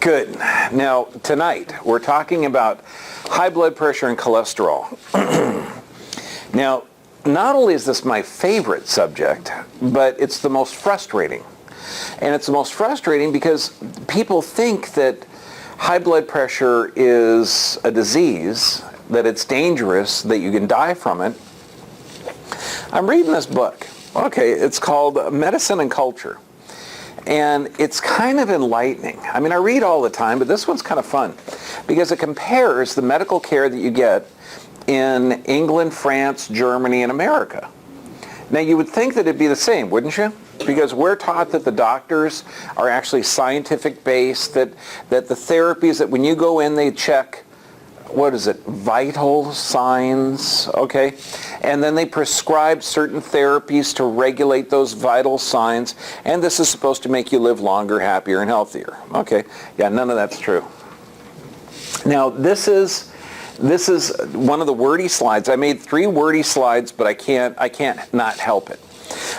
Good. Now, tonight, we're talking about high blood pressure and cholesterol. Now, not only is this my favorite subject, but it's the most frustrating. And it's the most frustrating because people think that high blood pressure is a disease, that it's dangerous, that you can die from it. I'm reading this book. Okay, it's called Medicine and Culture. And it's kind of enlightening. I mean, I read all the time, but this one's kind of fun because it compares the medical care that you get in England, France, Germany, and America. Now, you would think that it'd be the same, wouldn't you? Because we're taught that the doctors are actually scientific based, that the therapies, that when you go in, they check, what is it, vital signs, okay? And then they prescribe certain therapies to regulate those vital signs, and this is supposed to make you live longer, happier, and healthier. Okay, yeah, none of that's true. Now, this is one of the wordy slides. I made 3 wordy slides, but I can't not help it.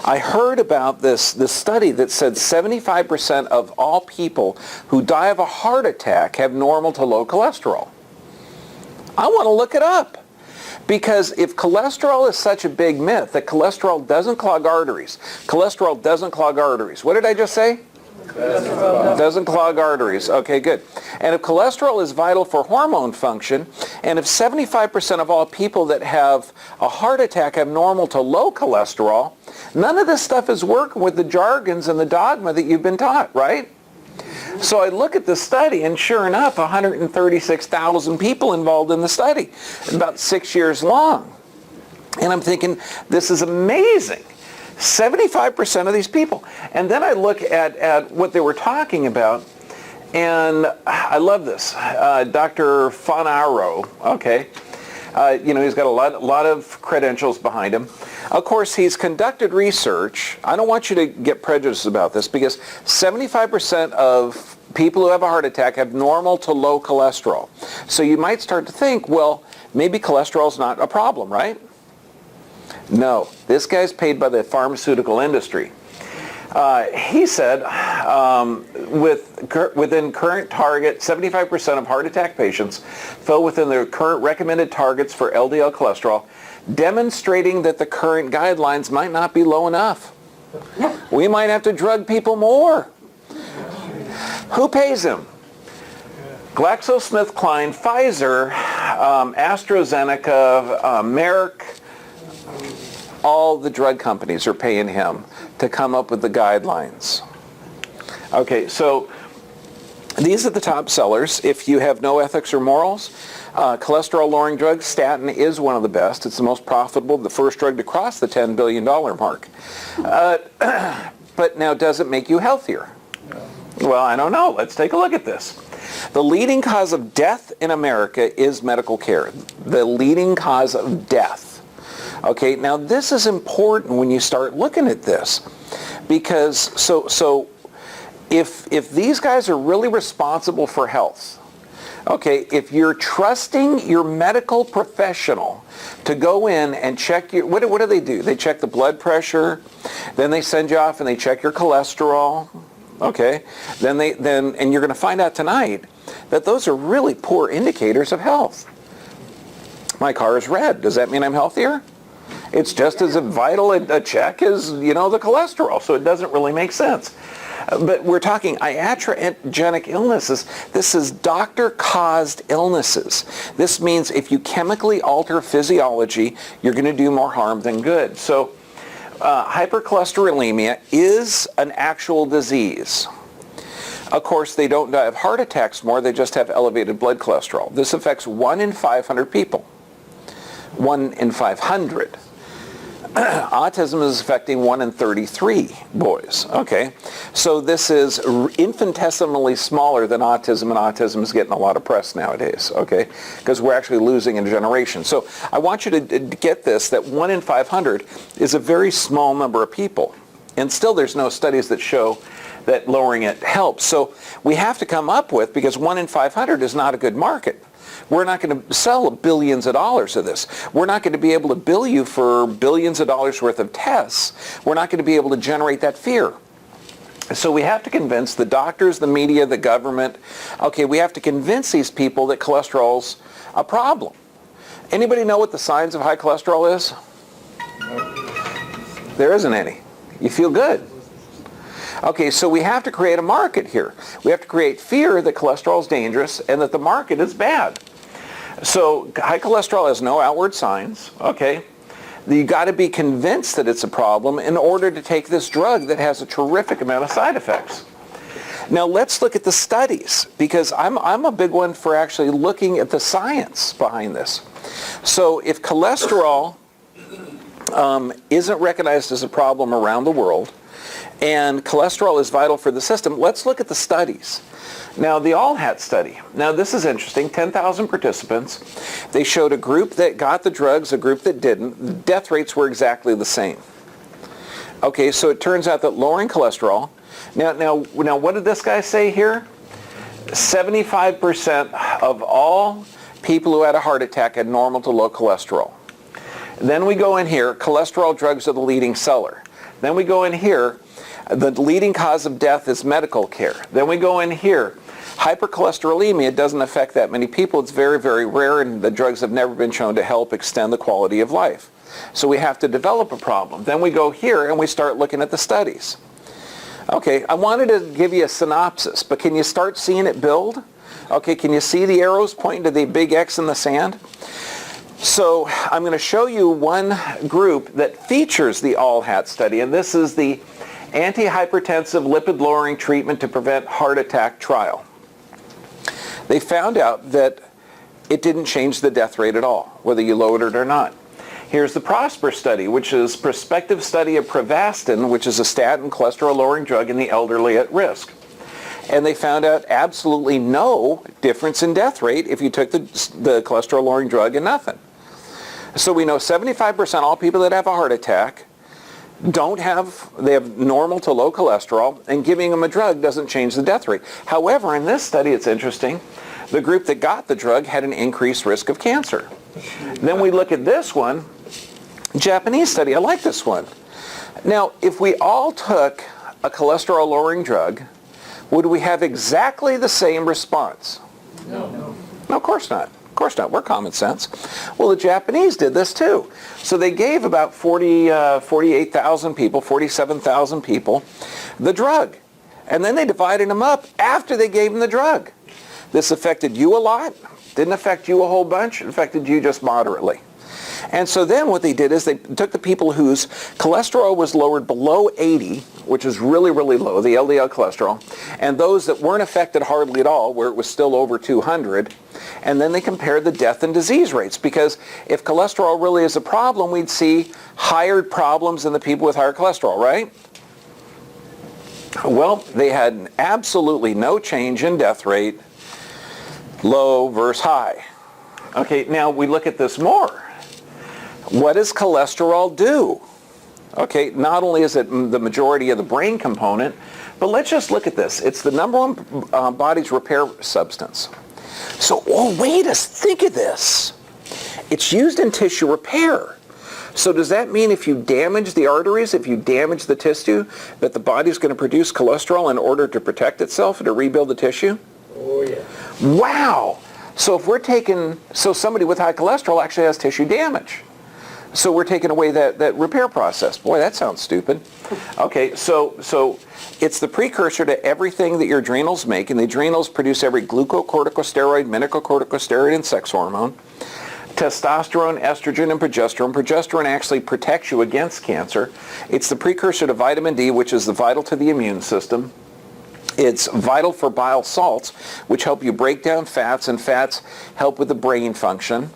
I heard about this study that said 75% of all people who die of a heart attack have normal to low cholesterol. I want to look it up, because if cholesterol is such a big myth that cholesterol doesn't clog arteries, cholesterol doesn't clog arteries. What did I just say? Doesn't clog arteries. Okay, good. And if cholesterol is vital for hormone function, and if 75% of all people that have a heart attack have normal to low cholesterol, none of this stuff is working with the jargons and the dogma that you've been taught, right? So I look at the study, and sure enough, 136,000 people involved in the study, about 6 years long. And I'm thinking, this is amazing. 75% of these people. And then I look at what they were talking about, and I love this. Dr. Fonaro, okay. He's got a lot of credentials behind him. Of course, he's conducted research. I don't want you to get prejudiced about this, because 75% of people who have a heart attack have normal to low cholesterol. So you might start to think, well, maybe cholesterol's not a problem, right? No, this guy's paid by the pharmaceutical industry. He said within current target, 75% of heart attack patients fell within their current recommended targets for LDL cholesterol, demonstrating that the current guidelines might not be low enough. We might have to drug people more. Who pays him? GlaxoSmithKline, Pfizer, AstraZeneca, Merck, all the drug companies are paying him to come up with the guidelines. Okay, so these are the top sellers. If you have no ethics or morals, cholesterol-lowering drugs, statin is one of the best. It's the most profitable, the first drug to cross the $10 billion mark. But now, does it make you healthier? Well, I don't know. Let's take a look at this. The leading cause of death in America is medical care. The leading cause of death. Okay, now this is important when you start looking at this, because so if these guys are really responsible for health, okay, if you're trusting your medical professional to go in and check your, what do they do? They check the blood pressure, then they send you off and they check your cholesterol, okay, and you're going to find out tonight that those are really poor indicators of health. My car is red. Does that mean I'm healthier? It's just as vital a check as, the cholesterol, so it doesn't really make sense. But we're talking iatrogenic illnesses. This is doctor-caused illnesses. This means if you chemically alter physiology, you're going to do more harm than good. So hypercholesterolemia is an actual disease. Of course, they don't die of heart attacks more, they just have elevated blood cholesterol. This affects 1 in 500 people. 1 in 500. Autism is affecting 1 in 33 boys. Okay, so this is infinitesimally smaller than autism, and autism is getting a lot of press nowadays. Okay, because we're actually losing a generation. So I want you to get this, that 1 in 500 is a very small number of people, and still there's no studies that show that lowering it helps. So we have to come up with, because 1 in 500 is not a good market. We're not going to sell billions of dollars of this. We're not going to be able to bill you for billions of dollars worth of tests. We're not going to be able to generate that fear. So we have to convince the doctors, the media, the government, okay, we have to convince these people that cholesterol's a problem. Anybody know what the signs of high cholesterol is? There isn't any. You feel good. Okay, so we have to create a market here. We have to create fear that cholesterol is dangerous and that the market is bad. So high cholesterol has no outward signs, okay? You got to be convinced that it's a problem in order to take this drug that has a terrific amount of side effects. Now let's look at the studies, because I'm a big one for actually looking at the science behind this. So if cholesterol isn't recognized as a problem around the world, and cholesterol is vital for the system, let's look at the studies. Now, the All-Hat study. Now, this is interesting. 10,000 participants. They showed a group that got the drugs, a group that didn't. The death rates were exactly the same. Okay, so it turns out that lowering cholesterol. Now, what did this guy say here? 75% of all people who had a heart attack had normal to low cholesterol. Then we go in here, cholesterol drugs are the leading seller. Then we go in here, the leading cause of death is medical care. Then we go in here, hypercholesterolemia doesn't affect that many people. It's very, very rare, and the drugs have never been shown to help extend the quality of life. So we have to develop a problem. Then we go here and we start looking at the studies. Okay, I wanted to give you a synopsis, but can you start seeing it build? Okay, can you see the arrows pointing to the big X in the sand? So I'm going to show you one group that features the All-Hat study, and this is the antihypertensive lipid-lowering treatment to prevent heart attack trial. They found out that it didn't change the death rate at all, whether you lowered it or not. Here's the PROSPER study, which is prospective study of Prevastin, which is a statin cholesterol-lowering drug in the elderly at risk. And they found out absolutely no difference in death rate if you took the cholesterol-lowering drug and nothing. So we know 75% of all people that have a heart attack they have normal to low cholesterol, and giving them a drug doesn't change the death rate. However, in this study, it's interesting, the group that got the drug had an increased risk of cancer. Then we look at this one, Japanese study. I like this one. Now, if we all took a cholesterol-lowering drug, would we have exactly the same response? No, of course not. Of course not. We're common sense. Well, the Japanese did this too. So they gave about 48,000 people, 47,000 people the drug. And then they divided them up after they gave them the drug. This affected you a lot. Didn't affect you a whole bunch. It affected you just moderately. And so then what they did is they took the people whose cholesterol was lowered below 80, which is really, really low, the LDL cholesterol, and those that weren't affected hardly at all, where it was still over 200, and then they compared the death and disease rates, because if cholesterol really is a problem, we'd see higher problems in the people with higher cholesterol, right? Well, they had absolutely no change in death rate, low versus high. Okay, now we look at this more. What does cholesterol do? Okay, not only is it the majority of the brain component, but let's just look at this. It's the number one body's repair substance. So, think of this. It's used in tissue repair. So does that mean if you damage the arteries, if you damage the tissue, that the body's going to produce cholesterol in order to protect itself and to rebuild the tissue? Oh, yeah. Wow. So so somebody with high cholesterol actually has tissue damage. So we're taking away that repair process. Boy, that sounds stupid. Okay, so it's the precursor to everything that your adrenals make, and the adrenals produce every glucocorticosteroid, mineralocorticosteroid, and sex hormone. Testosterone, estrogen, and progesterone. Progesterone actually protects you against cancer. It's the precursor to vitamin D, which is vital to the immune system. It's vital for bile salts, which help you break down fats, and fats help with the brain function.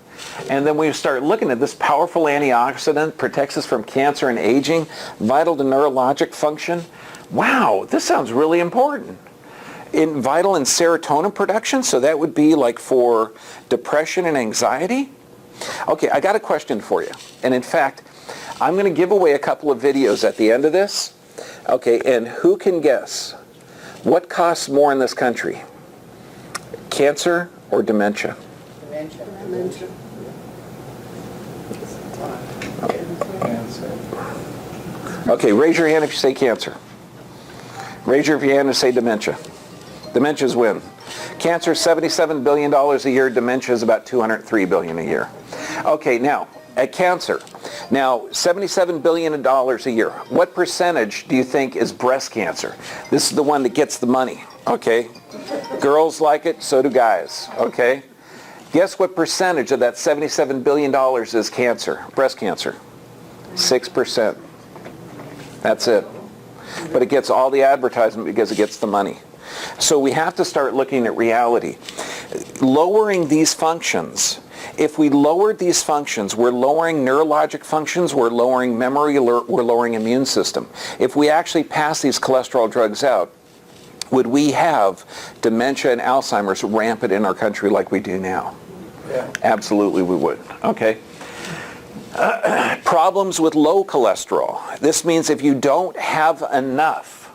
And then we start looking at this powerful antioxidant, protects us from cancer and aging, vital to neurologic function. Wow, this sounds really important. Vital in serotonin production, so that would be like for depression and anxiety. Okay, I got a question for you. And in fact, I'm going to give away a couple of videos at the end of this. Okay, and who can guess what costs more in this country? Cancer or dementia? Dementia. Okay, raise your hand if you say cancer. Raise your hand and say dementia. Dementias win. Cancer, $77 billion a year. Dementia is about $203 billion a year. Okay, now, at cancer. Now, $77 billion a year. What percentage do you think is breast cancer? This is the one that gets the money, okay? Girls like it, so do guys, okay? Guess what percentage of that $77 billion is cancer, breast cancer? 6%. That's it. But it gets all the advertisement because it gets the money. So we have to start looking at reality. Lowering these functions, if we lowered these functions, we're lowering neurologic functions, we're lowering memory, we're lowering immune system. If we actually pass these cholesterol drugs out, would we have dementia and Alzheimer's rampant in our country like we do now? Yeah. Absolutely we would. Okay. Problems with low cholesterol. This means if you don't have enough,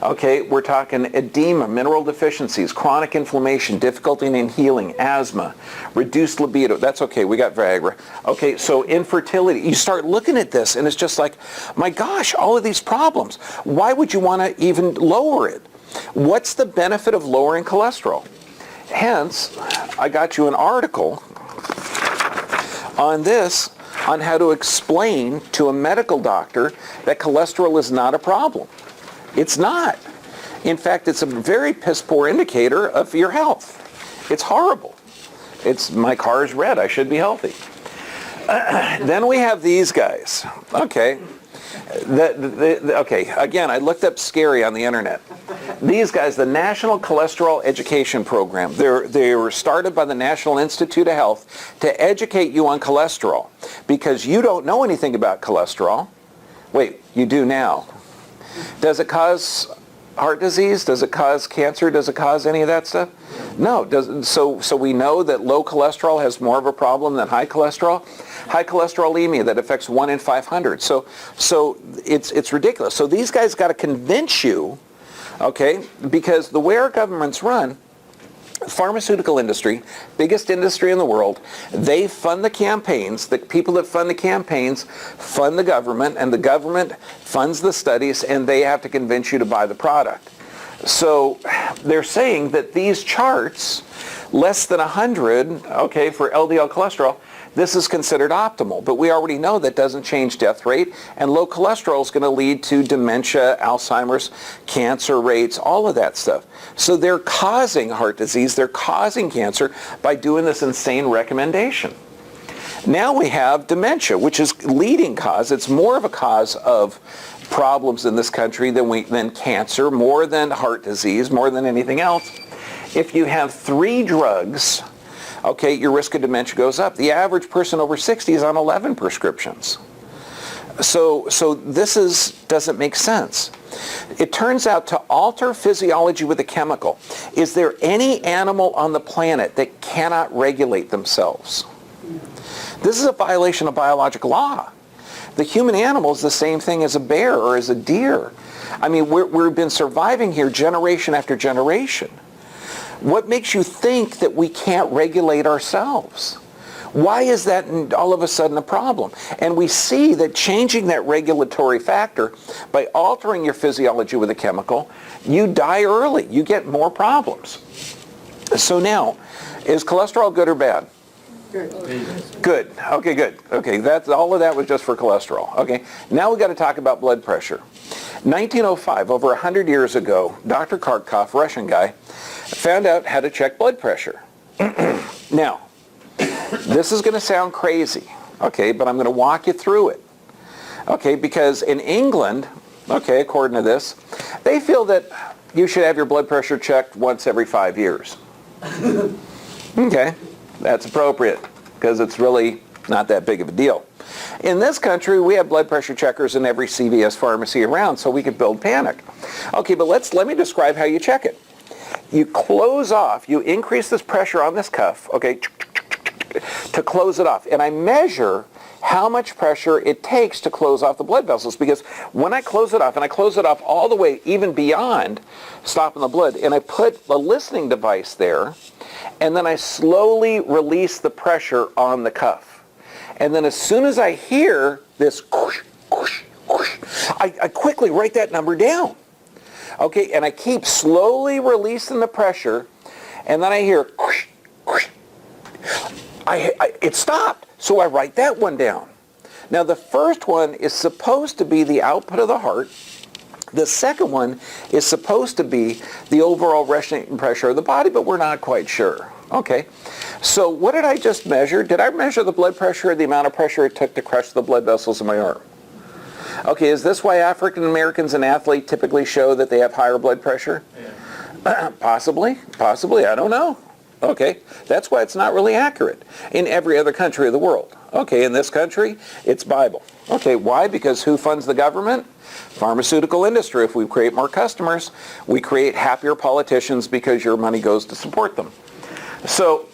okay, we're talking edema, mineral deficiencies, chronic inflammation, difficulty in healing, asthma, reduced libido. That's okay, we got Viagra. Okay, so infertility. You start looking at this and it's just like, my gosh, all of these problems. Why would you want to even lower it? What's the benefit of lowering cholesterol? Hence, I got you an article on this, on how to explain to a medical doctor that cholesterol is not a problem. It's not. In fact, it's a very piss poor indicator of your health. It's horrible. It's, my car is red, I should be healthy. Then we have these guys. Okay. Okay, again, I looked up scary on the internet. These guys, the National Cholesterol Education Program, they were started by the National Institute of Health to educate you on cholesterol because you don't know anything about cholesterol. Wait, you do now. Does it cause heart disease? Does it cause cancer? Does it cause any of that stuff? No. So we know that low cholesterol has more of a problem than high cholesterol. High cholesterolemia that affects 1 in 500. So it's ridiculous. So these guys got to convince you, okay, because the way our government's run, pharmaceutical industry, biggest industry in the world, they fund the campaigns. The people that fund the campaigns fund the government, and the government funds the studies, and they have to convince you to buy the product. So they're saying that these charts, less than 100, okay, for LDL cholesterol, this is considered optimal, but we already know that doesn't change death rate, and low cholesterol is going to lead to dementia, Alzheimer's, cancer rates, all of that stuff. So they're causing heart disease, they're causing cancer by doing this insane recommendation. Now we have dementia, which is leading cause. It's more of a cause of problems in this country than cancer, more than heart disease, more than anything else. If you have 3 drugs, okay, your risk of dementia goes up. The average person over 60 is on 11 prescriptions. So this doesn't make sense. It turns out to alter physiology with a chemical. Is there any animal on the planet that cannot regulate themselves? This is a violation of biological law. The human animal is the same thing as a bear or as a deer. I mean, we've been surviving here generation after generation. What makes you think that we can't regulate ourselves? Why is that all of a sudden a problem? And we see that changing that regulatory factor by altering your physiology with a chemical, you die early. You get more problems. So now, is cholesterol good or bad? Good. Okay, good. Okay, that's all of that was just for cholesterol. Okay, now we've got to talk about blood pressure. 1905, over 100 years ago, Dr. Kharkov, Russian guy, found out how to check blood pressure. Now, this is going to sound crazy, okay, but I'm going to walk you through it. Okay, because in England, okay, according to this, they feel that you should have your blood pressure checked once every 5 years. Okay, that's appropriate because it's really not that big of a deal. In this country, we have blood pressure checkers in every CVS pharmacy around, so we could build panic. Okay, but let me describe how you check it. You close off, you increase this pressure on this cuff, okay, to close it off. And I measure how much pressure it takes to close off the blood vessels, because when I close it off, and I close it off all the way even beyond stopping the blood, and I put a listening device there, and then I slowly release the pressure on the cuff. And then as soon as I hear this whoosh, whoosh, whoosh, I quickly write that number down. Okay, and I keep slowly releasing the pressure, and then I hear, whoosh, whoosh. It stopped, so I write that one down. Now the first one is supposed to be the output of the heart. The second one is supposed to be the overall resting pressure of the body, but we're not quite sure. Okay, so what did I just measure? Did I measure the blood pressure or the amount of pressure it took to crush the blood vessels in my arm? Okay, is this why African Americans and athletes typically show that they have higher blood pressure? Yeah. Possibly, I don't know. Okay, that's why it's not really accurate in every other country of the world. Okay, in this country, it's Bible. Okay, why? Because who funds the government? Pharmaceutical industry. If we create more customers, we create happier politicians because your money goes to support them. So,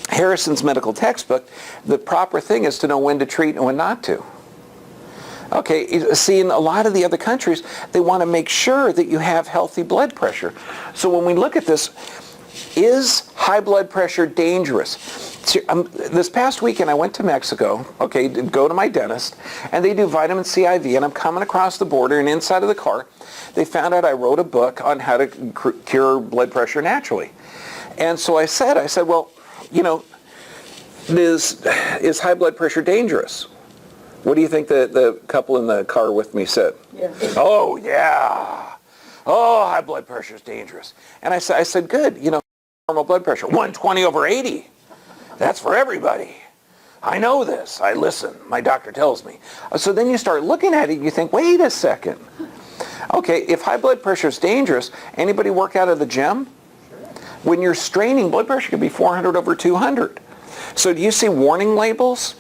Harrison's medical textbook, the proper thing is to know when to treat and when not to. Okay, see, in a lot of the other countries, they want to make sure that you have healthy blood pressure. So when we look at this, is high blood pressure dangerous? This past weekend I went to Mexico, okay, to go to my dentist, and they do vitamin C IV, and I'm coming across the border, and inside of the car, they found out I wrote a book on how to cure blood pressure naturally. And so I said, well, you know, is high blood pressure dangerous? What do you think the couple in the car with me said? Yeah. Oh, yeah. Oh, high blood pressure is dangerous. And I said, good, you know, normal blood pressure, 120/80. That's for everybody. I know this. I listen. My doctor tells me. So then you start looking at it and you think, wait a second. Okay, if high blood pressure is dangerous, anybody work out at the gym? When you're straining, blood pressure can be 400/200. So do you see warning labels?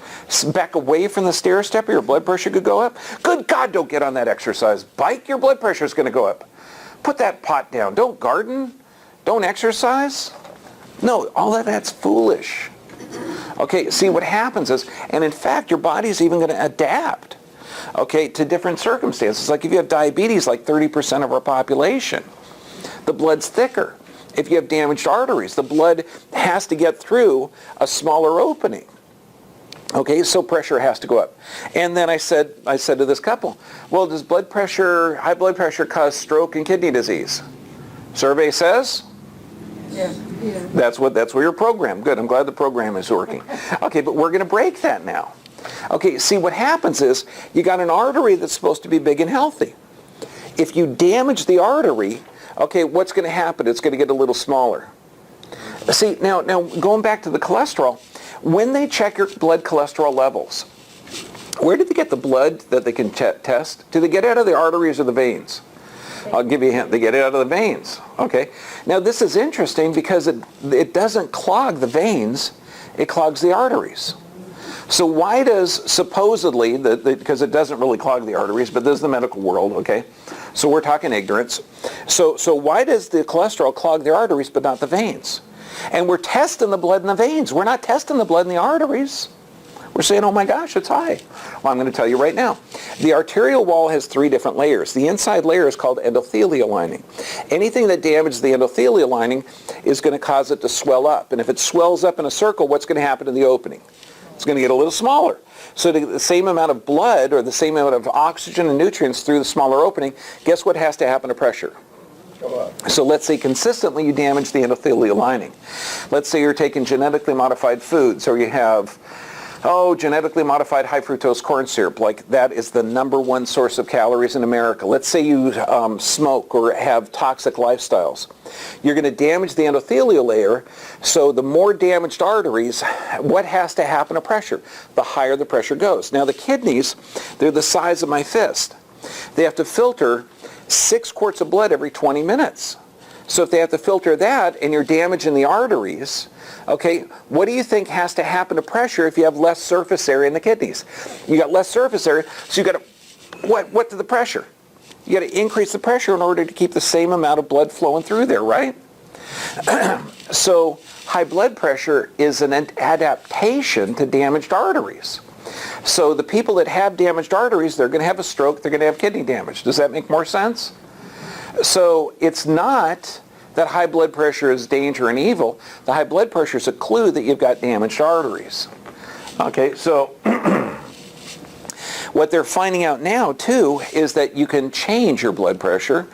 Back away from the stair step or your blood pressure could go up? Good God, don't get on that exercise bike. Your blood pressure is going to go up. Put that pot down. Don't garden. Don't exercise. No, all of that's foolish. Okay, see what happens is, and in fact, your body's even going to adapt, okay, to different circumstances. Like if you have diabetes, like 30% of our population, the blood's thicker. If you have damaged arteries, the blood has to get through a smaller opening. Okay, so pressure has to go up. And then I said to this couple, well, does high blood pressure cause stroke and kidney disease? Survey says? Yeah. That's where your program. Good, I'm glad the program is working. Okay, but we're going to break that now. Okay, see what happens is you got an artery that's supposed to be big and healthy. If you damage the artery, okay, what's going to happen? It's going to get a little smaller. See, now going back to the cholesterol, when they check your blood cholesterol levels, where did they get the blood that they can test? Do they get it out of the arteries or the veins? I'll give you a hint. They get it out of the veins. Okay. Now this is interesting because it doesn't clog the veins. It clogs the arteries. So why does supposedly, because it doesn't really clog the arteries, but this is the medical world, okay? So we're talking ignorance. So why does the cholesterol clog the arteries but not the veins? And we're testing the blood in the veins. We're not testing the blood in the arteries. We're saying, oh my gosh, it's high. Well, I'm going to tell you right now. The arterial wall has 3 different layers. The inside layer is called endothelial lining. Anything that damages the endothelial lining is going to cause it to swell up. And if it swells up in a circle, what's going to happen to the opening? It's going to get a little smaller. So to get the same amount of blood or the same amount of oxygen and nutrients through the smaller opening, guess what has to happen to pressure? So let's say consistently you damage the endothelial lining. Let's say you're taking genetically modified foods, or you have genetically modified high fructose corn syrup, like that is the #1 source of calories in America. Let's say you smoke or have toxic lifestyles. You're going to damage the endothelial layer, so the more damaged arteries, what has to happen to pressure? The higher the pressure goes. Now the kidneys, they're the size of my fist. They have to filter 6 quarts of blood every 20 minutes. So if they have to filter that and you're damaging the arteries, okay, what do you think has to happen to pressure if you have less surface area in the kidneys? You got less surface area, so you got to, what to the pressure? You got to increase the pressure in order to keep the same amount of blood flowing through there, right? So high blood pressure is an adaptation to damaged arteries. So the people that have damaged arteries, they're going to have a stroke, they're going to have kidney damage. Does that make more sense? So it's not that high blood pressure is danger and evil. The high blood pressure is a clue that you've got damaged arteries. Okay, so What they're finding out now too is that you can change your blood pressure,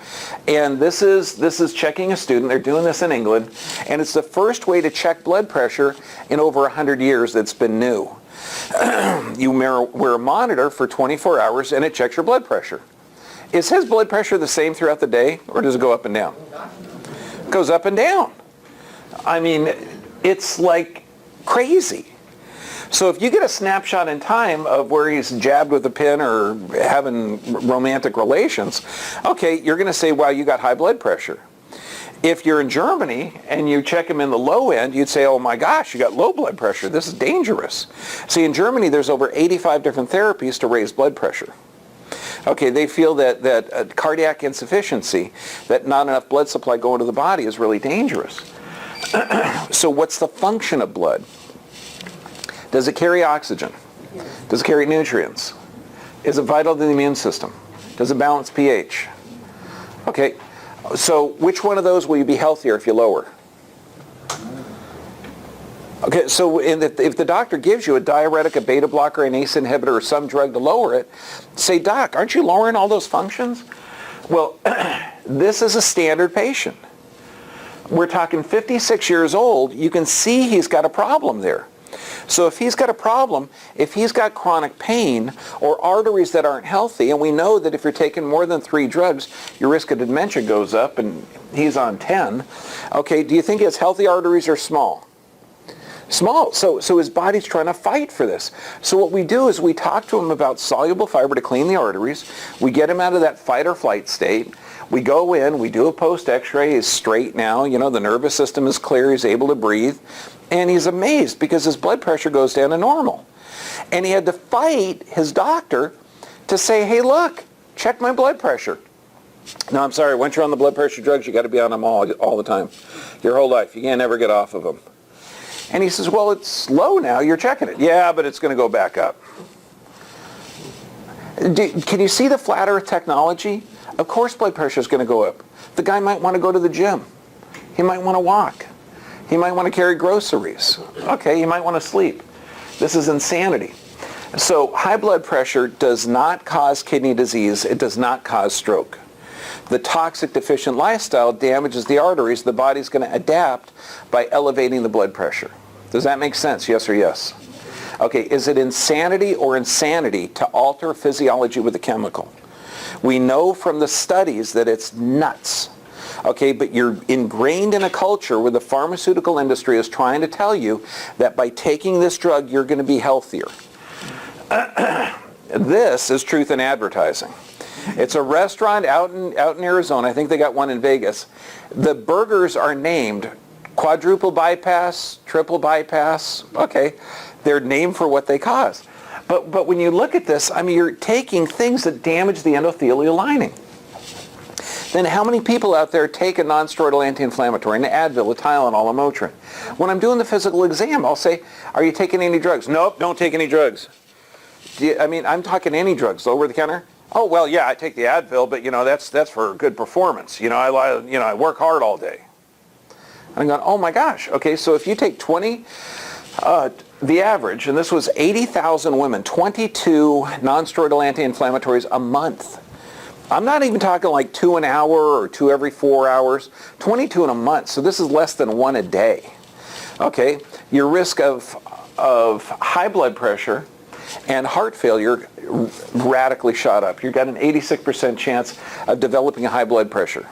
and this is checking a student. They're doing this in England, and it's the first way to check blood pressure in over 100 years that's been new. You wear a monitor for 24 hours and it checks your blood pressure. Is his blood pressure the same throughout the day, or does it go up and down? It goes up and down. I mean, it's like crazy. So if you get a snapshot in time of where he's jabbed with a pin or having romantic relations, okay, you're going to say, wow, you got high blood pressure. If you're in Germany and you check him in the low end, you'd say, oh my gosh, you got low blood pressure. This is dangerous. See, in Germany, there's over 85 different therapies to raise blood pressure. Okay, they feel that cardiac insufficiency, that not enough blood supply going to the body is really dangerous. So what's the function of blood? Does it carry oxygen? Does it carry nutrients? Is it vital to the immune system? Does it balance pH? Okay, so which one of those will you be healthier if you lower? Okay, so if the doctor gives you a diuretic, a beta blocker, an ACE inhibitor, or some drug to lower it, say, Doc, aren't you lowering all those functions? Well, this is a standard patient. We're talking 56 years old. You can see he's got a problem there. So if he's got a problem, if he's got chronic pain or arteries that aren't healthy, and we know that if you're taking more than 3 drugs, your risk of dementia goes up, and he's on 10. Okay, do you think his healthy arteries are small? Small. So his body's trying to fight for this. So what we do is we talk to him about soluble fiber to clean the arteries. We get him out of that fight or flight state. We go in, we do a post x-ray, he's straight now, you know, the nervous system is clear, he's able to breathe, and he's amazed because his blood pressure goes down to normal. And he had to fight his doctor to say, hey, look, check my blood pressure. No, I'm sorry, once you're on the blood pressure drugs, you got to be on them all the time, your whole life. You can't ever get off of them. And he says, well, it's low now, you're checking it. Yeah, but it's going to go back up. Can you see the flat earth technology? Of course blood pressure is going to go up. The guy might want to go to the gym. He might want to walk. He might want to carry groceries. Okay, he might want to sleep. This is insanity. So high blood pressure does not cause kidney disease. It does not cause stroke. The toxic deficient lifestyle damages the arteries. The body's going to adapt by elevating the blood pressure. Does that make sense? Yes or yes? Okay, is it insanity or insanity to alter physiology with a chemical? We know from the studies that it's nuts. Okay, but you're ingrained in a culture where the pharmaceutical industry is trying to tell you that by taking this drug, you're going to be healthier. This is truth in advertising. It's a restaurant out in Arizona. I think they got one in Vegas. The burgers are named quadruple bypass, triple bypass. Okay, they're named for what they cause. But when you look at this, I mean, you're taking things that damage the endothelial lining. Then how many people out there take a non-steroidal anti-inflammatory, an Advil, a Tylenol, a Motrin? When I'm doing the physical exam, I'll say, are you taking any drugs? Nope, don't take any drugs. I'm talking any drugs, over the counter? Oh, well, yeah, I take the Advil, but, you know, that's for good performance. You know, I work hard all day. And I'm going, oh my gosh. Okay, so if you take 20, the average, and this was 80,000 women, 22 non-steroidal anti-inflammatories a month. I'm not even talking like 2 an hour or 2 every 4 hours, 22 in a month. So this is less than 1 a day. Okay, your risk of high blood pressure and heart failure radically shot up. You've got an 86% chance of developing a high blood pressure.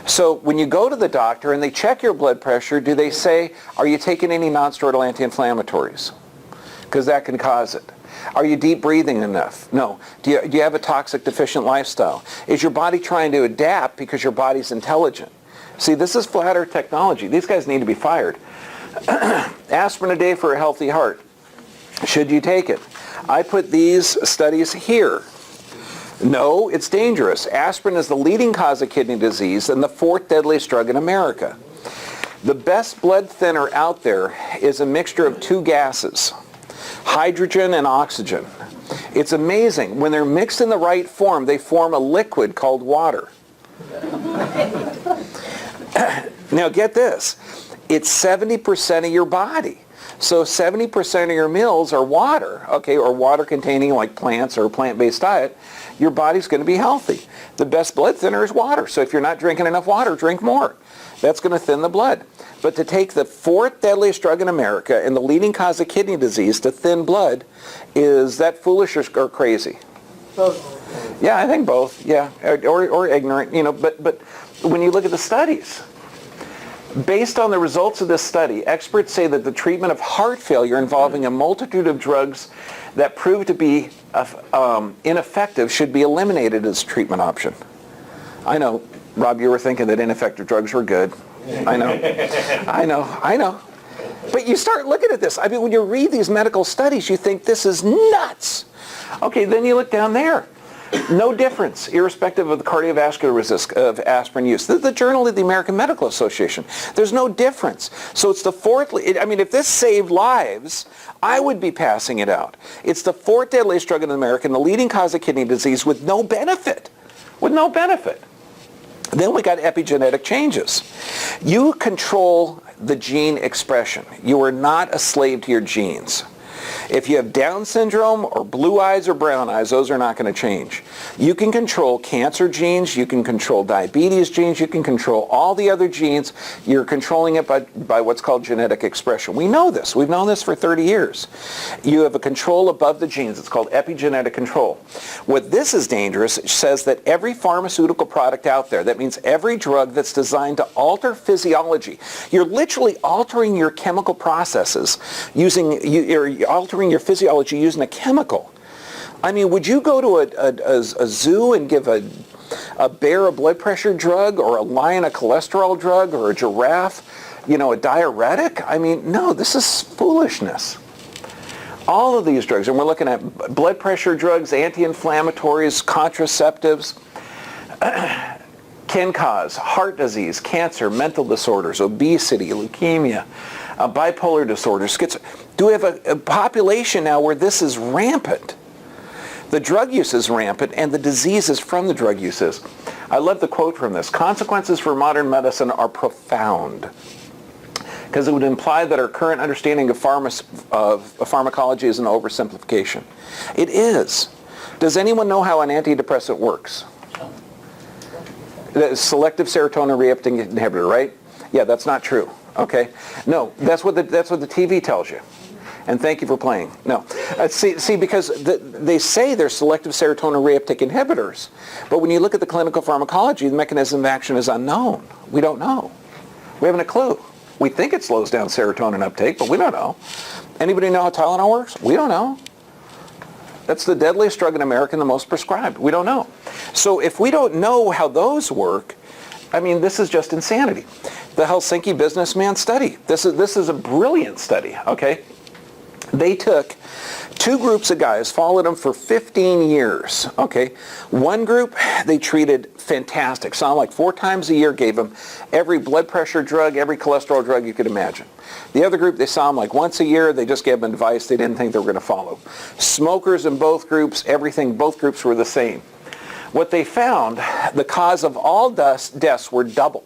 So when you go to the doctor and they check your blood pressure, do they say, are you taking any non-steroidal anti-inflammatories? Because that can cause it. Are you deep breathing enough? No. Do you have a toxic deficient lifestyle? Is your body trying to adapt because your body's intelligent? See, this is flat earth technology. These guys need to be fired. Aspirin a day for a healthy heart. Should you take it? I put these studies here. No, it's dangerous. Aspirin is the leading cause of kidney disease and the 4th deadliest drug in America. The best blood thinner out there is a mixture of 2 gases, hydrogen and oxygen. It's amazing. When they're mixed in the right form, they form a liquid called water. Now get this. It's 70% of your body. So 70% of your meals are water, okay, or water containing like plants or a plant-based diet. Your body's going to be healthy. The best blood thinner is water. So if you're not drinking enough water, drink more. That's going to thin the blood. But to take the fourth deadliest drug in America and the leading cause of kidney disease to thin blood, is that foolish or crazy? Both. Yeah, I think both. Yeah, or ignorant. You know, but when you look at the studies, based on the results of this study, experts say that the treatment of heart failure involving a multitude of drugs that prove to be ineffective should be eliminated as a treatment option. I know, Rob, you were thinking that ineffective drugs were good. I know. But you start looking at this. I mean, when you read these medical studies, you think this is nuts. Okay, then you look down there. No difference, irrespective of the cardiovascular risk of aspirin use. The Journal of the American Medical Association. There's no difference. So it's the fourth, I mean, if this saved lives, I would be passing it out. It's the fourth deadliest drug in America and the leading cause of kidney disease with no benefit. With no benefit. Then we got epigenetic changes. You control the gene expression. You are not a slave to your genes. If you have Down syndrome or blue eyes or brown eyes, those are not going to change. You can control cancer genes, you can control diabetes genes, you can control all the other genes. You're controlling it by what's called genetic expression. We know this. We've known this for 30 years. You have a control above the genes. It's called epigenetic control. What this is dangerous, it says that every pharmaceutical product out there, that means every drug that's designed to alter physiology, you're literally altering your chemical processes you're altering your physiology using a chemical. I mean, would you go to a zoo and give a bear a blood pressure drug, or a lion a cholesterol drug, or a giraffe, you know, a diuretic? I mean, no, this is foolishness. All of these drugs, and we're looking at blood pressure drugs, anti-inflammatories, contraceptives, can cause heart disease, cancer, mental disorders, obesity, leukemia, bipolar disorder, schizophrenia. Do we have a population now where this is rampant? The drug use is rampant, and the diseases from the drug use is. I love the quote from this. Consequences for modern medicine are profound, because it would imply that our current understanding of pharmacology is an oversimplification. It is. Does anyone know how an antidepressant works? The selective serotonin reuptake inhibitor, right? Yeah, that's not true. Okay. No, that's what the TV tells you. And thank you for playing. No. See, because they say they're selective serotonin reuptake inhibitors, but when you look at the clinical pharmacology, the mechanism of action is unknown. We don't know. We haven't a clue. We think it slows down serotonin uptake, but we don't know. Anybody know how Tylenol works? We don't know. That's the deadliest drug in America and the most prescribed. We don't know. So if we don't know how those work, I mean, this is just insanity. The Helsinki businessman study. This is a brilliant study, okay? They took two groups of guys, followed them for 15 years, okay? One group, they treated fantastic. Saw them like 4 times a year, gave them every blood pressure drug, every cholesterol drug you could imagine. The other group, they saw them like once a year. They just gave them advice they didn't think they were going to follow. Smokers in both groups, everything, both groups were the same. What they found, the cause of all deaths were double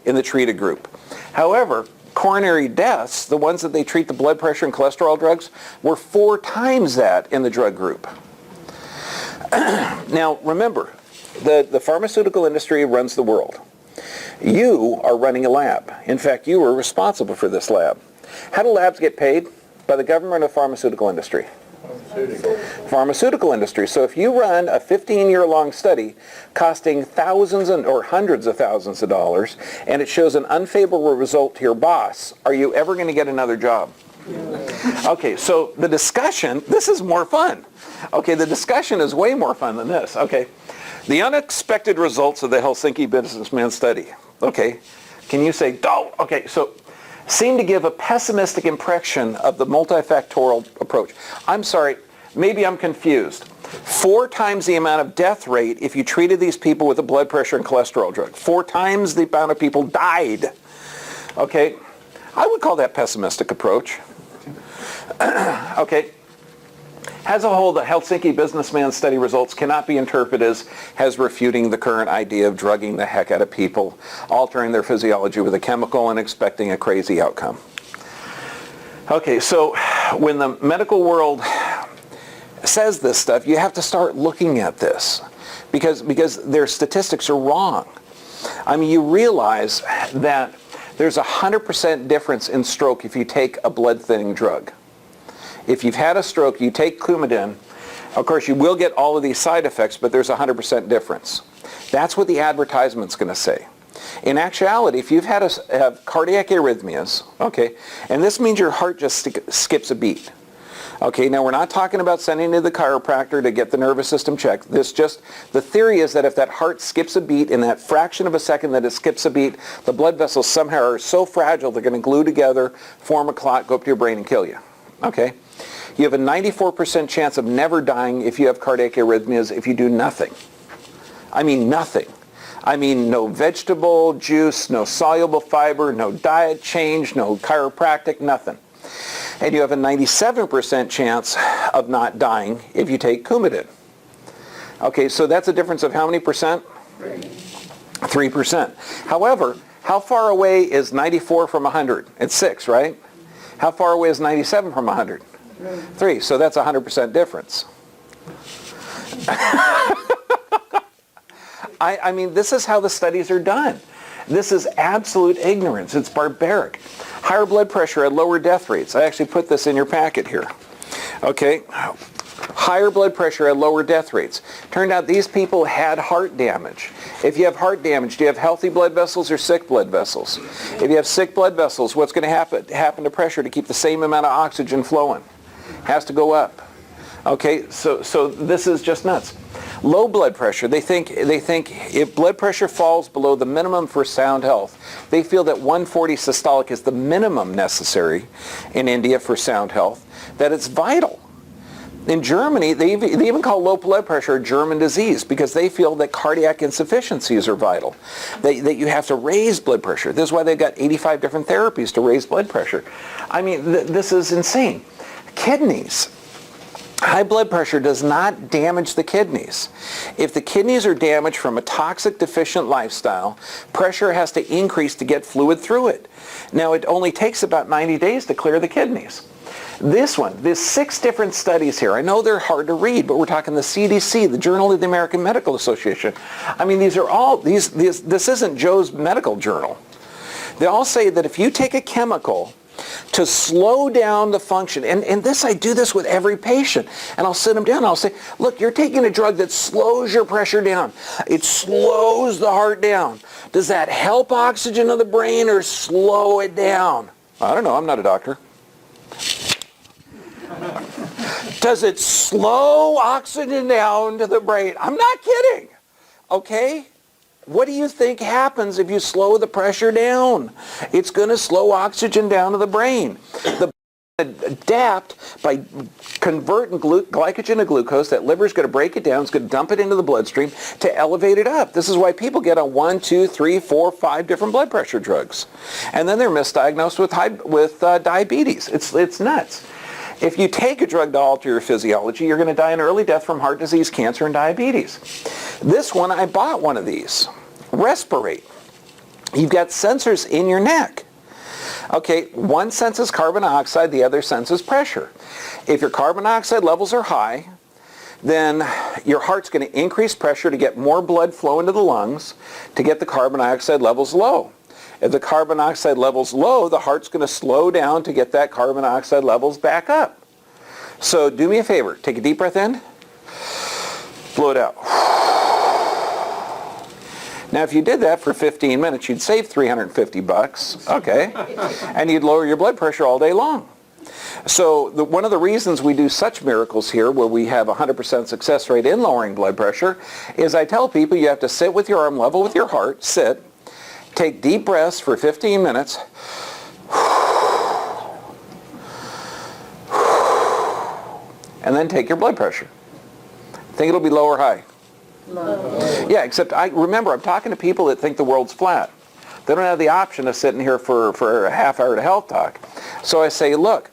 in the treated group. However, coronary deaths, the ones that they treat the blood pressure and cholesterol drugs, were 4 times that in the drug group. Now, remember, the pharmaceutical industry runs the world. You are running a lab. In fact, you are responsible for this lab. How do labs get paid? By the government or the pharmaceutical industry? Pharmaceutical industry. So if you run a 15-year-long study costing thousands or hundreds of thousands of dollars, and it shows an unfavorable result to your boss, are you ever going to get another job? Okay, so the discussion, this is more fun. Okay, the discussion is way more fun than this. Okay, the unexpected results of the Helsinki businessman study. Okay, can you say, oh, okay, so seem to give a pessimistic impression of the multifactorial approach. I'm sorry, maybe I'm confused. 4 times the amount of death rate if you treated these people with a blood pressure and cholesterol drug. 4 times the amount of people died. Okay, I would call that pessimistic approach. Okay. As a whole, the Helsinki businessman study results cannot be interpreted as refuting the current idea of drugging the heck out of people, altering their physiology with a chemical and expecting a crazy outcome. Okay, so when the medical world says this stuff, you have to start looking at this because their statistics are wrong. I mean, you realize that there's 100% difference in stroke if you take a blood thinning drug. If you've had a stroke, you take Coumadin. Of course, you will get all of these side effects, but there's 100% difference. That's what the advertisement's going to say. In actuality, if you've had have cardiac arrhythmias, okay, and this means your heart just skips a beat. Okay, now we're not talking about sending you to the chiropractor to get the nervous system checked. The theory is that if that heart skips a beat in that fraction of a second that it skips a beat, the blood vessels somehow are so fragile they're going to glue together, form a clot, go up to your brain and kill you. Okay? You have a 94% chance of never dying if you have cardiac arrhythmias if you do nothing. I mean nothing. I mean no vegetable juice, no soluble fiber, no diet change, no chiropractic, nothing. And you have a 97% chance of not dying if you take Coumadin. Okay, so that's a difference of how many percent? 3%. However, how far away is 94 from 100? It's 6, right? How far away is 97 from 100? 3. So that's a 100% difference. I mean, this is how the studies are done. This is absolute ignorance. It's barbaric. Higher blood pressure at lower death rates. I actually put this in your packet here. Okay? Higher blood pressure at lower death rates. Turned out these people had heart damage. If you have heart damage, do you have healthy blood vessels or sick blood vessels? If you have sick blood vessels, what's going to happen to pressure to keep the same amount of oxygen flowing? Has to go up. Okay, so this is just nuts. Low blood pressure, they think if blood pressure falls below the minimum for sound health, they feel that 140 systolic is the minimum necessary in India for sound health, that it's vital. In Germany, they even call low blood pressure a German disease because they feel that cardiac insufficiencies are vital, that you have to raise blood pressure. This is why they've got 85 different therapies to raise blood pressure. I mean, this is insane. Kidneys. High blood pressure does not damage the kidneys. If the kidneys are damaged from a toxic deficient lifestyle, pressure has to increase to get fluid through it. Now, it only takes about 90 days to clear the kidneys. There's 6 different studies here. I know they're hard to read, but we're talking the CDC, the Journal of the American Medical Association. I mean, these are all, this isn't Joe's medical journal. They all say that if you take a chemical to slow down the function, and I do this with every patient, and I'll sit them down and I'll say, look, you're taking a drug that slows your pressure down. It slows the heart down. Does that help oxygen to the brain or slow it down? I don't know, I'm not a doctor. Does it slow oxygen down to the brain? I'm not kidding. Okay? What do you think happens if you slow the pressure down? It's going to slow oxygen down to the brain. The adapt by converting glycogen to glucose. That liver is going to break it down. It's going to dump it into the bloodstream to elevate it up. This is why people get on 1, 2, 3, 4, 5 different blood pressure drugs. And then they're misdiagnosed with diabetes. It's nuts. If you take a drug to alter your physiology, you're going to die an early death from heart disease, cancer, and diabetes. This one, I bought one of these. Respirate. You've got sensors in your neck. Okay, one senses carbon dioxide, the other senses pressure. If your carbon dioxide levels are high, then your heart's going to increase pressure to get more blood flow into the lungs to get the carbon dioxide levels low. If the carbon dioxide level's low, the heart's going to slow down to get that carbon dioxide levels back up. So do me a favor. Take a deep breath in. Blow it out. Now, if you did that for 15 minutes, you'd save $350, okay? And you'd lower your blood pressure all day long. So one of the reasons we do such miracles here, where we have 100% success rate in lowering blood pressure, is I tell people you have to sit with your arm level with your heart, sit, take deep breaths for 15 minutes, and then take your blood pressure. Think it'll be low or high? Low. Yeah, except remember, I'm talking to people that think the world's flat. They don't have the option of sitting here for a half hour to health talk. So I say, look,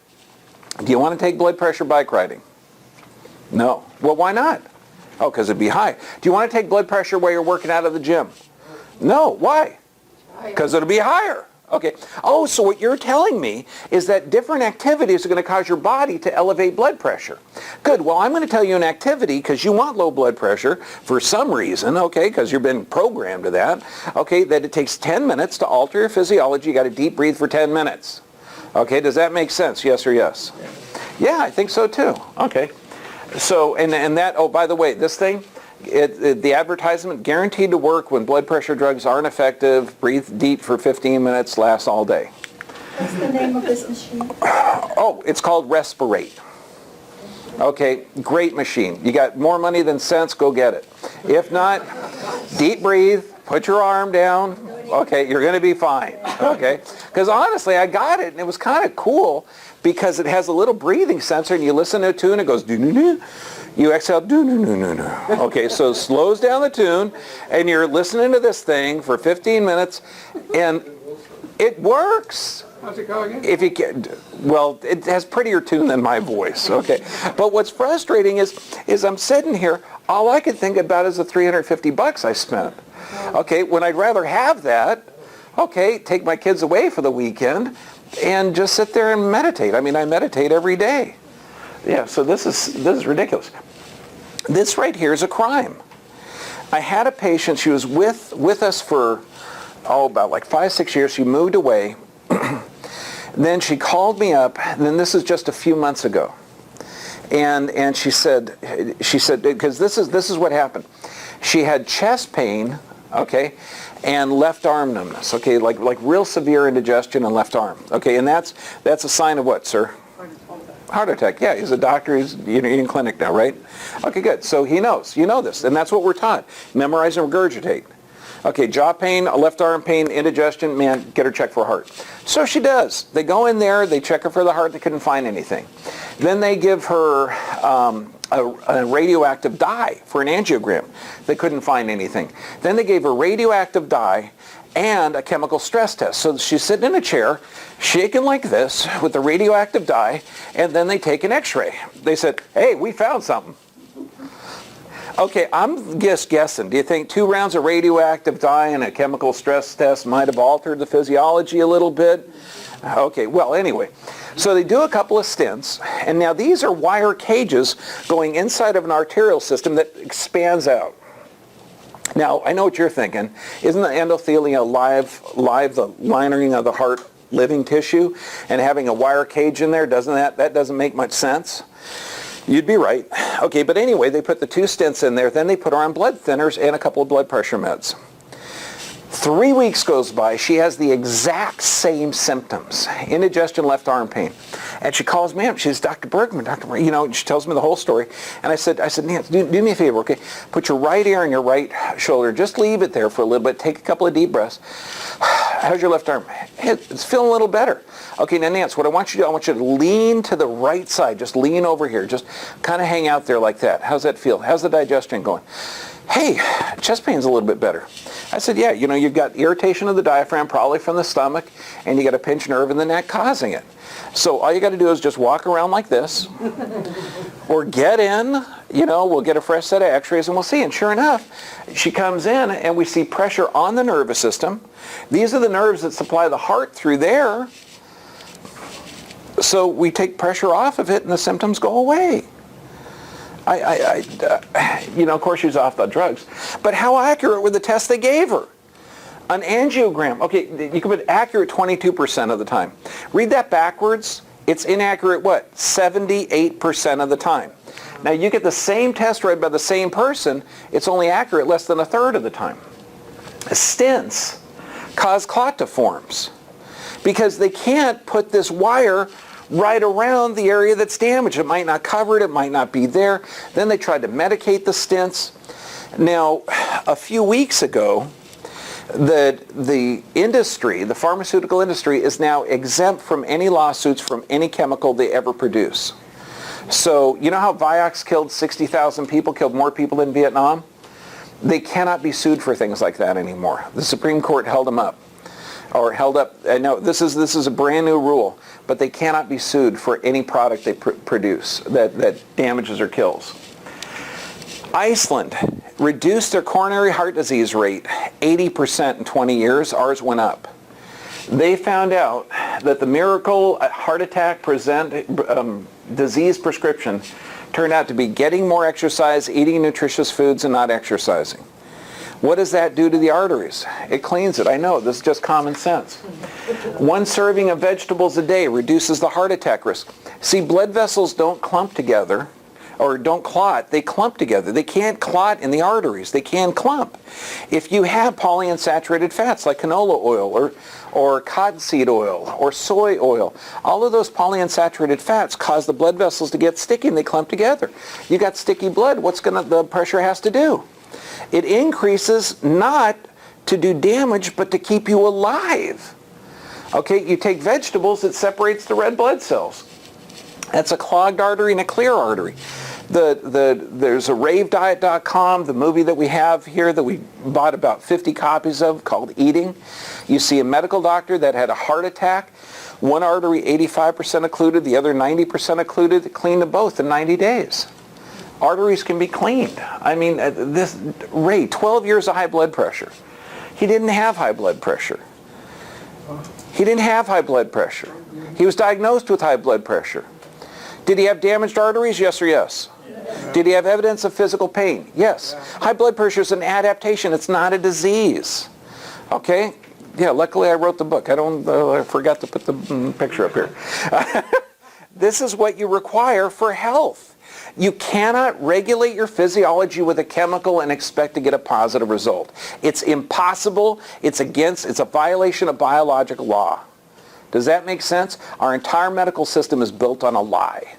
do you want to take blood pressure bike riding? No. Well, why not? Oh, because it'd be high. Do you want to take blood pressure while you're working out at the gym? No. Why? Because it'll be higher. Okay. Oh, so what you're telling me is that different activities are going to cause your body to elevate blood pressure. Good. Well, I'm going to tell you an activity because you want low blood pressure for some reason, okay, because you've been programmed to that, okay, that it takes 10 minutes to alter your physiology. You got to deep breathe for 10 minutes. Okay, does that make sense? Yes or yes? Yeah, I think so too. Okay. So, and that, oh, by the way, this thing, the advertisement, guaranteed to work when blood pressure drugs aren't effective, breathe deep for 15 minutes, lasts all day. What's the name of this machine? Oh, it's called Respirate. Okay, great machine. You got more money than sense, go get it. If not, deep breathe, put your arm down. Okay, you're going to be fine. Okay, because honestly, I got it, and it was kind of cool because it has a little breathing sensor, and you listen to a tune, it goes doo-doo-doo. You exhale, doo-doo-doo-doo-doo. Okay, so it slows down the tune, and you're listening to this thing for 15 minutes, and it works. How's it go again? If you can, well, it has prettier tune than my voice, okay? But what's frustrating is I'm sitting here, all I could think about is the $350 I spent. Okay, when I'd rather have that, okay, take my kids away for the weekend and just sit there and meditate. I mean, I meditate every day. Yeah, so this is ridiculous. This right here is a crime. I had a patient, she was with us for, about like 5-6 years. She moved away. Then she called me up, and then this is just a few months ago. And she said, because this is what happened. She had chest pain, okay, and left arm numbness, okay, like real severe indigestion in left arm, okay, and that's a sign of what, sir? Heart attack. Yeah, he's a doctor. He's in clinic now, right? Okay, good. So he knows. You know this, and that's what we're taught. Memorize and regurgitate. Okay, jaw pain, left arm pain, indigestion, man, get her checked for a heart. So she does. They go in there, they check her for the heart, they couldn't find anything. Then they give her a radioactive dye for an angiogram. They couldn't find anything. Then they gave her radioactive dye and a chemical stress test. So she's sitting in a chair, shaking like this with the radioactive dye, and then they take an x-ray. They said, hey, we found something. Okay, I'm just guessing. Do you think 2 rounds of radioactive dye and a chemical stress test might have altered the physiology a little bit? Okay, well, anyway. So they do a couple of stents, and now these are wire cages going inside of an arterial system that expands out. Now, I know what you're thinking. Isn't the endothelium live the lining of the heart living tissue? And having a wire cage in there, that doesn't make much sense? You'd be right. Okay, but anyway, they put the 2 stents in there. Then they put her on blood thinners and a couple of blood pressure meds. 3 weeks goes by. She has the exact same symptoms. Indigestion, left arm pain. And she calls me up. She's Dr. Bergman, she tells me the whole story. And I said, Nancy, do me a favor, okay? Put your right ear on your right shoulder. Just leave it there for a little bit. Take a couple of deep breaths. How's your left arm? Hey, it's feeling a little better. Okay, now Nance, what I want you to do, I want you to lean to the right side. Just lean over here. Just kind of hang out there like that. How's that feel? How's the digestion going? Hey, chest pain's a little bit better. I said, yeah, you've got irritation of the diaphragm, probably from the stomach, and you got a pinched nerve in the neck causing it. So all you got to do is just walk around like this, or get in, we'll get a fresh set of x-rays and we'll see. And sure enough, she comes in and we see pressure on the nervous system. These are the nerves that supply the heart through there. So we take pressure off of it and the symptoms go away. Of course she's off the drugs. But how accurate were the tests they gave her? An angiogram, okay, you can put accurate 22% of the time. Read that backwards, it's inaccurate what? 78% of the time. Now you get the same test read by the same person, it's only accurate less than a third of the time. Stents cause clotiforms because they can't put this wire right around the area that's damaged. It might not cover it, it might not be there. Then they tried to medicate the stents. Now, a few weeks ago, the industry, the pharmaceutical industry, is now exempt from any lawsuits from any chemical they ever produce. So, you know how Vioxx killed 60,000 people, killed more people than Vietnam? They cannot be sued for things like that anymore. The Supreme Court held them up. No, this is a brand new rule, but they cannot be sued for any product they produce that damages or kills. Iceland reduced their coronary heart disease rate 80% in 20 years. Ours went up. They found out that the miracle heart attack disease prescription turned out to be getting more exercise, eating nutritious foods, and not exercising. What does that do to the arteries? It cleans it. I know, this is just common sense. 1 serving of vegetables a day reduces the heart attack risk. See, blood vessels don't clump together, or don't clot, they clump together. They can't clot in the arteries. They can clump. If you have polyunsaturated fats like canola oil or cottonseed oil or soy oil, all of those polyunsaturated fats cause the blood vessels to get sticky and they clump together. You got sticky blood, what's the pressure has to do? It increases not to do damage, but to keep you alive. Okay, you take vegetables, it separates the red blood cells. That's a clogged artery and a clear artery. There's a ravediet.com, the movie that we have here that we bought about 50 copies of called Eating. You see a medical doctor that had a heart attack. One artery 85% occluded, the other 90% occluded, cleaned them both in 90 days. Arteries can be cleaned. I mean, Ray, 12 years of high blood pressure. He didn't have high blood pressure. He didn't have high blood pressure. He was diagnosed with high blood pressure. Did he have damaged arteries? Yes or yes? Did he have evidence of physical pain? Yes. High blood pressure is an adaptation. It's not a disease. Okay? Yeah, luckily I wrote the book. I forgot to put the picture up here. This is what you require for health. You cannot regulate your physiology with a chemical and expect to get a positive result. It's impossible. It's a violation of biological law. Does that make sense? Our entire medical system is built on a lie.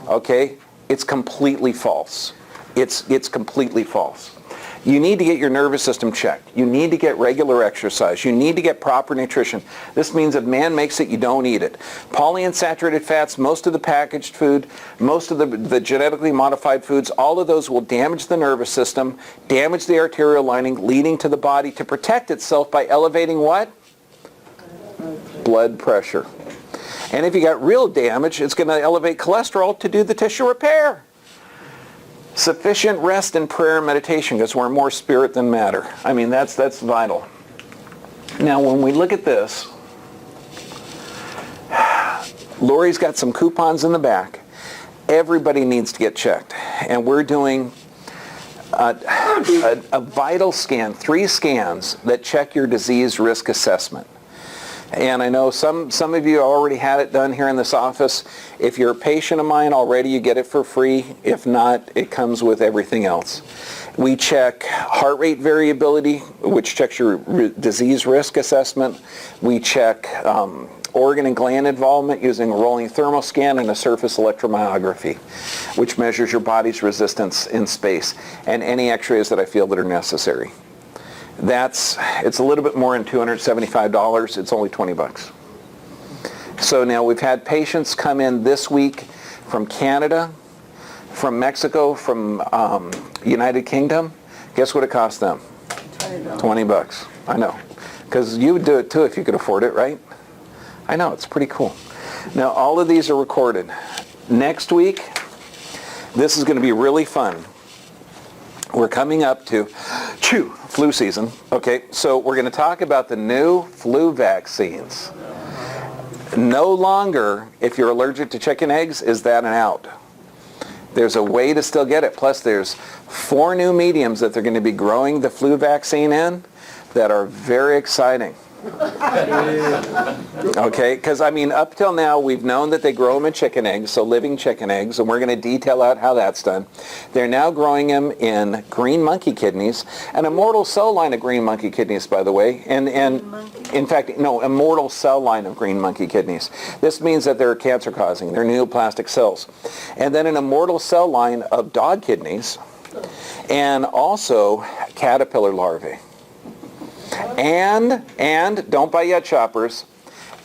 Okay? It's completely false. It's completely false. You need to get your nervous system checked. You need to get regular exercise. You need to get proper nutrition. This means if man makes it, you don't eat it. Polyunsaturated fats, most of the packaged food, most of the genetically modified foods, all of those will damage the nervous system, damage the arterial lining, leading to the body to protect itself by elevating what? Blood pressure. And if you got real damage, it's going to elevate cholesterol to do the tissue repair. Sufficient rest and prayer and meditation, because we're more spirit than matter. I mean, that's vital. Now, when we look at this, Lori's got some coupons in the back. Everybody needs to get checked. And we're doing a vital scan, 3 scans that check your disease risk assessment. And I know some of you already had it done here in this office. If you're a patient of mine already, you get it for free. If not, it comes with everything else. We check heart rate variability, which checks your disease risk assessment. We check organ and gland involvement using a rolling thermal scan and a surface electromyography, which measures your body's resistance in space, and any x-rays that I feel that are necessary. It's a little bit more than $275. It's only $20. So now we've had patients come in this week from Canada, from Mexico, from United Kingdom. Guess what it cost them? $20. I know. Because you would do it too if you could afford it, right? I know, it's pretty cool. Now all of these are recorded. Next week, this is going to be really fun. We're coming up to flu season. Okay, so we're going to talk about the new flu vaccines. No longer, if you're allergic to chicken eggs, is that an out. There's a way to still get it. Plus, there's 4 new mediums that they're going to be growing the flu vaccine in that are very exciting. Okay, because I mean, up till now, we've known that they grow them in chicken eggs, so living chicken eggs, and we're going to detail out how that's done. They're now growing them in green monkey kidneys, an immortal cell line of green monkey kidneys, by the way, and in fact, no, immortal cell line of green monkey kidneys. This means that they're cancer-causing, they're neoplastic cells. And then an immortal cell line of dog kidneys, and also caterpillar larvae. And don't buy yet, shoppers,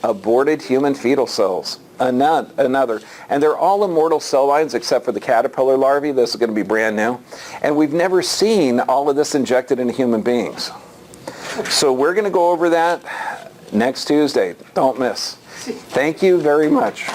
aborted human fetal cells. Another. And they're all immortal cell lines except for the caterpillar larvae. This is going to be brand new. And we've never seen all of this injected into human beings. So we're going to go over that next Tuesday. Don't miss. Thank you very much.